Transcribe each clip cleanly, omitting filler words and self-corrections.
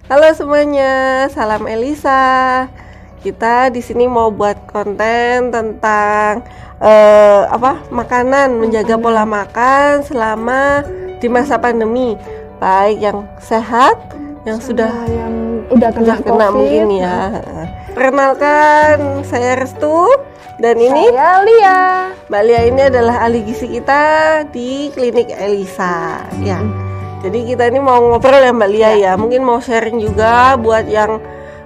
Halo semuanya, salam Elisa. Kita di sini mau buat konten tentang makanan, menjaga pola makan selama di masa pandemi, baik yang sehat, yang yang udah kena mungkin ya. Perkenalkan, saya Restu dan ini saya Lia. Mbak Lia ini adalah ahli gizi kita di klinik Elisa. Ya. Jadi kita ini mau ngobrol ya Mbak Lia ya. Mungkin mau sharing juga buat yang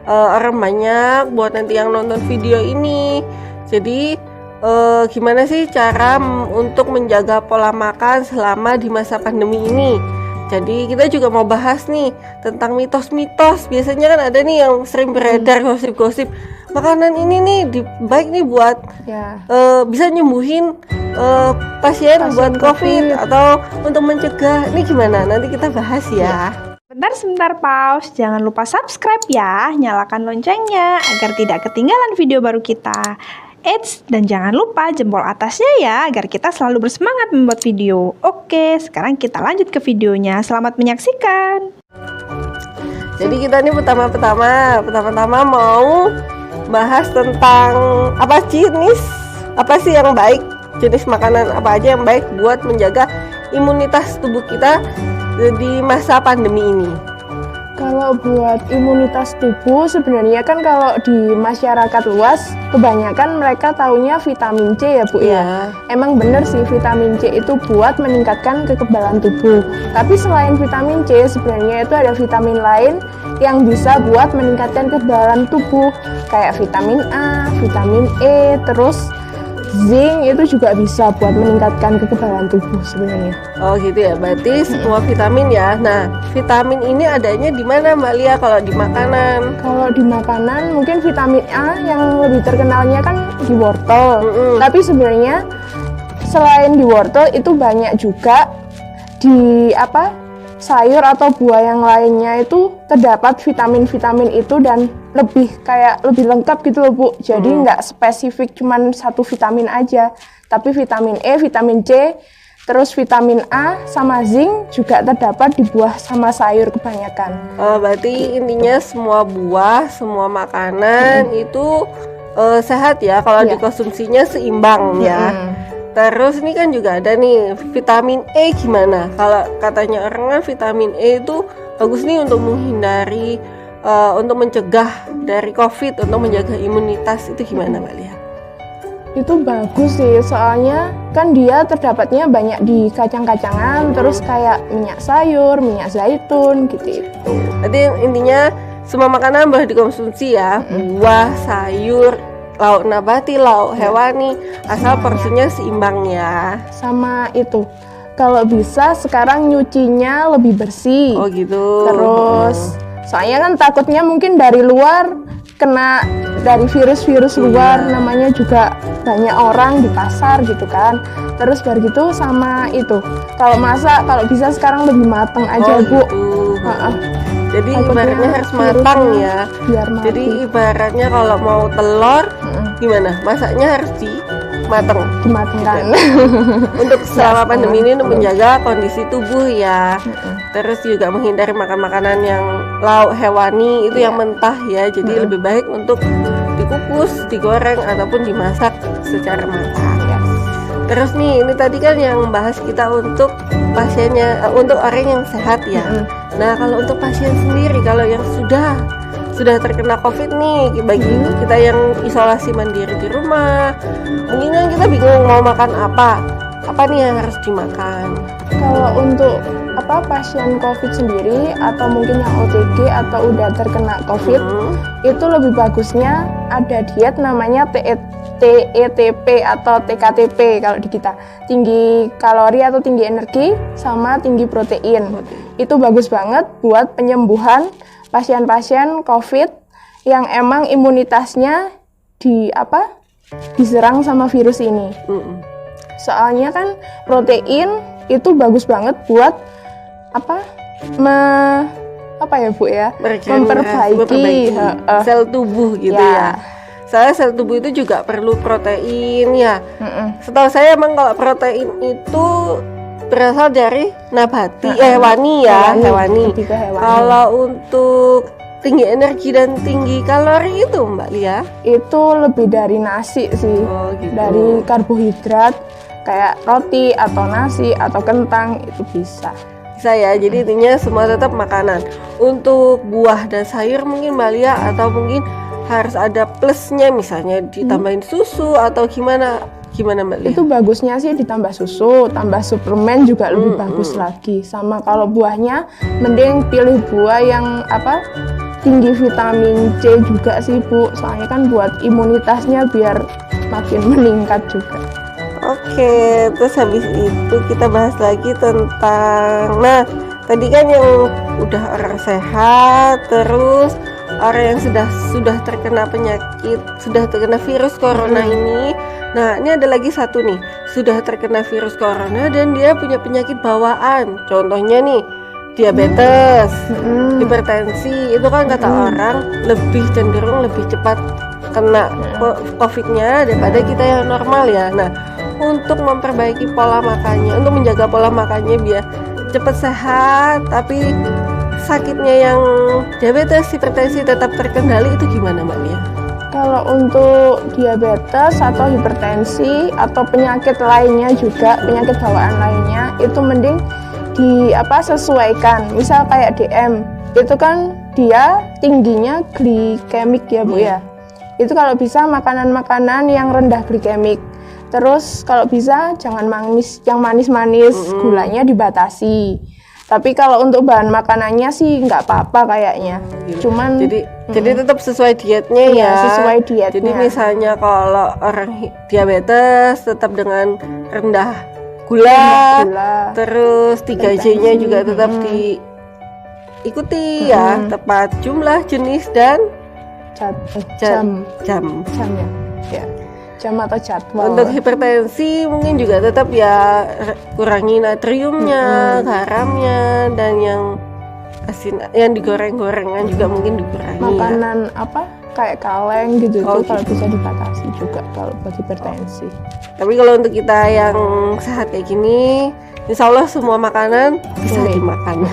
orang banyak, buat nanti yang nonton video ini. Jadi gimana sih cara untuk menjaga pola makan selama di masa pandemi ini? Jadi kita juga mau bahas nih tentang mitos-mitos. Biasanya kan ada nih yang sering beredar gosip-gosip makanan ini nih baik nih buat bisa nyembuhin pasien buat COVID atau untuk mencegah. Ini gimana? Nanti kita bahas ya. Sebentar pause, jangan lupa subscribe ya, nyalakan loncengnya agar tidak ketinggalan video baru kita. Eits, dan jangan lupa jempol atasnya ya, agar kita selalu bersemangat membuat video. Oke, sekarang kita lanjut ke videonya. Selamat menyaksikan. Jadi kita ini pertama-tama mau bahas tentang apa sih yang baik, jenis makanan apa aja yang baik buat menjaga imunitas tubuh kita di masa pandemi ini. Kalau buat imunitas tubuh sebenarnya kan kalau di masyarakat luas kebanyakan mereka taunya vitamin C ya Bu ya. Emang bener sih vitamin C itu buat meningkatkan kekebalan tubuh. Tapi selain vitamin C sebenarnya itu ada vitamin lain yang bisa buat meningkatkan kekebalan tubuh kayak vitamin A, vitamin E, terus zinc itu juga bisa buat meningkatkan kekebalan tubuh sebenarnya. Oh gitu ya, berarti semua vitamin ya. Nah, vitamin ini adanya di mana Mbak Lia kalau di makanan? Kalau di makanan mungkin vitamin A yang lebih terkenalnya kan di wortel. Tapi sebenarnya selain di wortel itu banyak juga di sayur atau buah yang lainnya itu terdapat vitamin-vitamin itu dan lebih lengkap gitu loh Bu. Jadi nggak spesifik cuman satu vitamin aja, tapi vitamin E, vitamin C, terus vitamin A sama zinc juga terdapat di buah sama sayur kebanyakan. Berarti intinya semua buah, semua makanan itu sehat ya kalau dikonsumsinya seimbang ya. Terus ini kan juga ada nih vitamin E gimana? Kalau katanya orang kan vitamin E itu bagus nih untuk menghindari, untuk mencegah dari COVID, untuk menjaga imunitas, itu gimana Mbak Lia? Itu bagus sih, soalnya kan dia terdapatnya banyak di kacang-kacangan, terus kayak minyak sayur, minyak zaitun gitu. Jadi intinya semua makanan boleh dikonsumsi ya, buah, sayur, lauk nabati, lauk hewani, asal porsinya seimbang ya. Sama itu, kalau bisa sekarang nyucinya lebih bersih. Oh gitu. Terus soalnya kan takutnya mungkin dari luar kena dari virus-virus luar, namanya juga banyak orang di pasar gitu kan. Terus baru gitu sama itu, kalau masak kalau bisa sekarang lebih mateng aja Bu. Gitu. Jadi ibaratnya harus matang ya. Jadi ibaratnya kalau mau telur gimana? Masaknya harus dimatangkan. Untuk selama pandemi ini untuk menjaga kondisi tubuh ya. Terus juga menghindari makan makanan yang lauk hewani itu yang mentah ya. Jadi lebih baik untuk dikukus, digoreng ataupun dimasak secara matang. Terus nih, ini tadi kan yang bahas kita untuk pasiennya, untuk orang yang sehat ya. Nah, kalau untuk pasien sendiri, kalau yang sudah terkena COVID nih, bagi kita yang isolasi mandiri di rumah, mungkin kan kita bingung mau makan apa nih yang harus dimakan. Kalau untuk pasien COVID sendiri atau mungkin yang OTG atau udah terkena COVID, itu lebih bagusnya ada diet namanya TETP atau TKTP kalau di kita, tinggi kalori atau tinggi energi sama tinggi protein. Itu bagus banget buat penyembuhan pasien-pasien COVID yang emang imunitasnya diserang sama virus ini. Soalnya kan protein itu bagus banget buat Bu ya, memperbaiki sel tubuh gitu ya. Soalnya sel tubuh itu juga perlu protein ya. Setahu saya emang kalau protein itu berasal dari nabati, hewani ya, hewani. Lebih ke hewani. Kalau untuk tinggi energi dan tinggi kalori itu Mbak Lia? Itu lebih dari nasi sih, Gitu. dari karbohidrat kayak roti atau nasi atau kentang itu bisa. Bisa ya, jadi intinya semua tetap makanan. Untuk buah dan sayur mungkin Mbak Lia atau mungkin harus ada plusnya, misalnya ditambahin susu atau gimana Mbak Lia? Itu bagusnya sih ditambah susu, tambah suplemen juga lebih bagus lagi. Sama kalau buahnya mending pilih buah yang tinggi vitamin C juga sih Bu, soalnya kan buat imunitasnya biar makin meningkat juga. Oke, terus habis itu kita bahas lagi tentang, nah tadi kan yang udah orang sehat, terus orang yang sudah terkena penyakit, sudah terkena virus corona ini. Nah ini ada lagi satu nih, sudah terkena virus corona dan dia punya penyakit bawaan, contohnya nih diabetes, hipertensi, itu kan kata orang lebih cenderung lebih cepat kena COVID-nya daripada kita yang normal ya. Nah, untuk memperbaiki pola makannya, untuk menjaga pola makannya biar cepat sehat, tapi sakitnya yang diabetes, hipertensi tetap terkendali, itu gimana Mbak Lia? Kalau untuk diabetes atau hipertensi atau penyakit lainnya juga, penyakit bawaan lainnya, itu mending sesuaikan. Misal kayak DM, itu kan dia tingginya glikemik ya Bu ya. Itu kalau bisa makanan-makanan yang rendah glikemik. Terus kalau bisa jangan yang manis-manis, gulanya dibatasi. Tapi kalau untuk bahan makanannya sih nggak apa-apa kayaknya. Cuman jadi tetap sesuai dietnya ya. Sesuai dietnya. Jadi misalnya kalau orang diabetes tetap dengan rendah gula. Terus 3J-nya juga tetap diikuti ya, tepat jumlah, jenis dan jam ya. Jam atau jadwal. Untuk hipertensi mungkin juga tetap ya kurangi natriumnya, garamnya, dan yang asin, yang digoreng-gorengan juga mungkin dikurangi. Makanan kayak kaleng gitu tuh kalau bisa dibatasi juga kalau buat hipertensi. Tapi kalau untuk kita yang sehat kayak gini, insya Allah semua makanan bisa dimakan.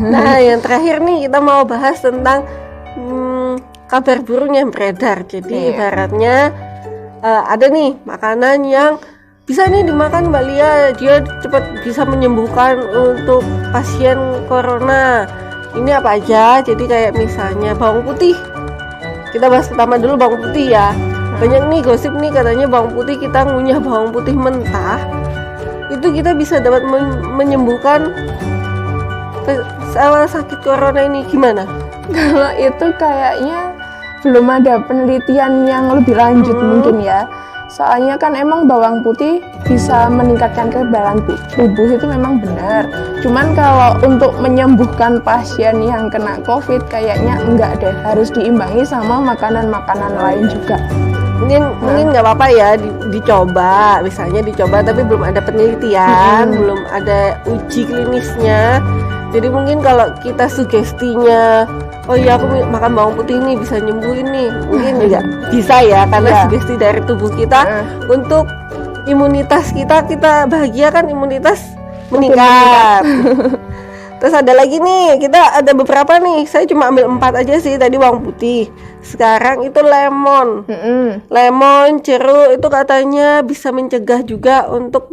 Nah yang terakhir nih kita mau bahas tentang kabar burung yang beredar. Jadi ibaratnya ada nih makanan yang bisa nih dimakan Mbak Lia, dia cepat bisa menyembuhkan untuk pasien corona. Ini apa aja? Jadi kayak misalnya bawang putih. Kita bahas pertama dulu bawang putih ya. Banyak nih gosip nih katanya bawang putih, kita ngunyah bawang putih mentah itu kita bisa dapat menyembuhkan sakit corona ini. Gimana? Kalau itu kayaknya belum ada penelitian yang lebih lanjut mungkin ya. Soalnya kan emang bawang putih bisa meningkatkan kekebalan tubuh, itu memang benar. Cuman kalau untuk menyembuhkan pasien yang kena COVID kayaknya enggak deh, harus diimbangi sama makanan-makanan lain juga. Mungkin nggak apa-apa ya dicoba, misalnya dicoba tapi belum ada penelitian, belum ada uji klinisnya. Jadi mungkin kalau kita sugestinya, oh iya aku makan bawang putih ini bisa nyembuhin nih, mungkin juga bisa ya, karena sugesti dari tubuh kita untuk imunitas kita bahagia kan, imunitas meningkat. Terus ada lagi nih, kita ada beberapa nih, saya cuma ambil 4 aja sih tadi bawang putih. Sekarang itu lemon, jeruk itu katanya bisa mencegah juga untuk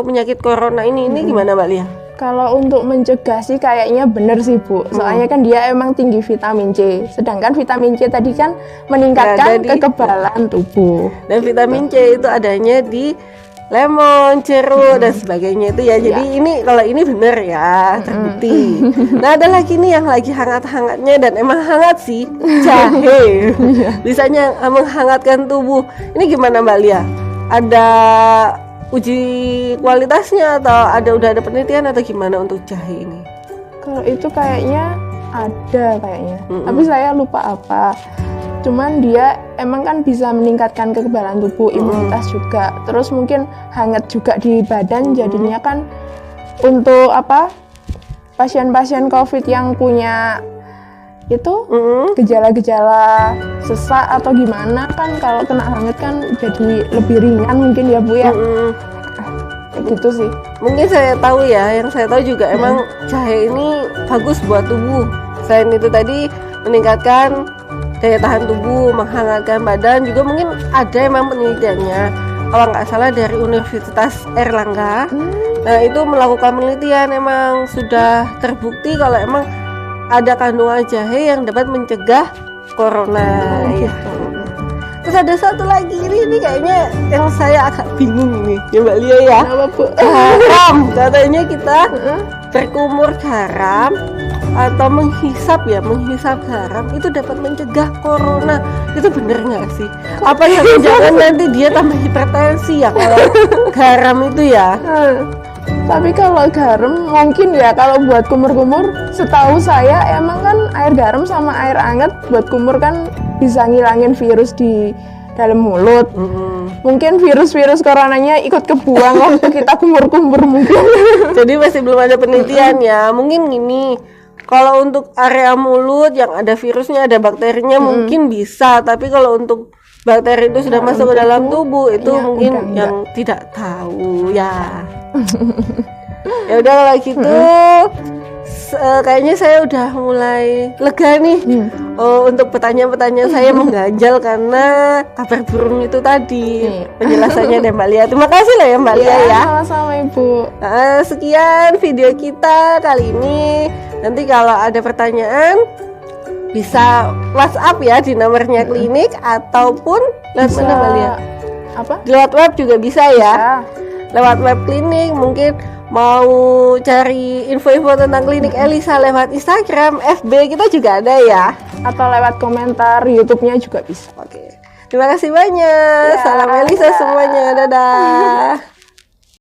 penyakit corona ini. Ini gimana Mbak Lia? Kalau untuk mencegah sih kayaknya bener sih Bu, soalnya kan dia emang tinggi vitamin C, sedangkan vitamin C tadi kan meningkatkan kekebalan tubuh. Dan vitamin C itu adanya di lemon, jeruk dan sebagainya itu ya. Jadi ini kalau ini bener ya, terbukti. Nah ada lagi nih yang lagi hangat-hangatnya dan emang hangat sih, jahe. Bisanya menghangatkan tubuh. Ini gimana Mbak Lia? Ada uji kualitasnya atau udah ada penelitian atau gimana untuk jahe ini? Kalau itu kayaknya ada tapi saya lupa apa. Cuman dia emang kan bisa meningkatkan kekebalan tubuh, imunitas juga. Terus mungkin hangat juga di badan, jadinya kan untuk pasien-pasien COVID yang punya itu gejala-gejala sesak atau gimana kan, kalau kena hangat kan jadi lebih ringan mungkin ya Bu ya. Kayak gitu sih. mungkin saya tahu ya, yang saya tahu juga emang jahe ini bagus buat tubuh. Selain itu tadi meningkatkan daya tahan tubuh, menghangatkan badan, juga mungkin ada emang penelitiannya, kalau nggak salah dari Universitas Erlangga. Nah itu melakukan penelitian, emang sudah terbukti kalau emang ada kandungan jahe yang dapat mencegah corona gitu. Terus ada satu lagi ini kayaknya yang saya agak bingung nih ya Mbak Lia ya. Garam, katanya kita berkumur garam atau menghisap garam itu dapat mencegah corona. Itu bener nggak sih? Apa jangan nanti dia tambah hipertensi ya kalau garam itu ya? Tapi kalau garam mungkin ya, kalau buat kumur-kumur setahu saya emang kan air garam sama air hangat buat kumur kan bisa ngilangin virus di dalam mulut. Mungkin virus-virus coronanya ikut kebuang waktu kita kumur-kumur mungkin. Jadi masih belum ada penelitian ya. Mungkin gini, kalau untuk area mulut yang ada virusnya, ada bakterinya mungkin bisa, tapi kalau untuk bakteri itu sudah masuk ke dalam tubuh itu ya, mungkin yang tidak tahu ya. Ya udah kalau gitu kayaknya saya udah mulai lega nih. Untuk pertanyaan-pertanyaan saya mengganjal karena kabar burung itu tadi. Penjelasannya dari Mbak Lia. Terima kasih lah ya Mbak Lia ya. Sama-sama Ibu. Sekian video kita kali ini. Nanti kalau ada pertanyaan bisa WhatsApp ya di nomornya klinik, ataupun lewat mana Mbak Lia? Lewat web juga bisa ya. Lewat web klinik, mungkin mau cari info-info tentang klinik Elisa lewat Instagram, FB kita juga ada ya, atau lewat komentar YouTube-nya juga bisa. Oke. Terima kasih banyak. Salam Elisa semuanya. Dadah.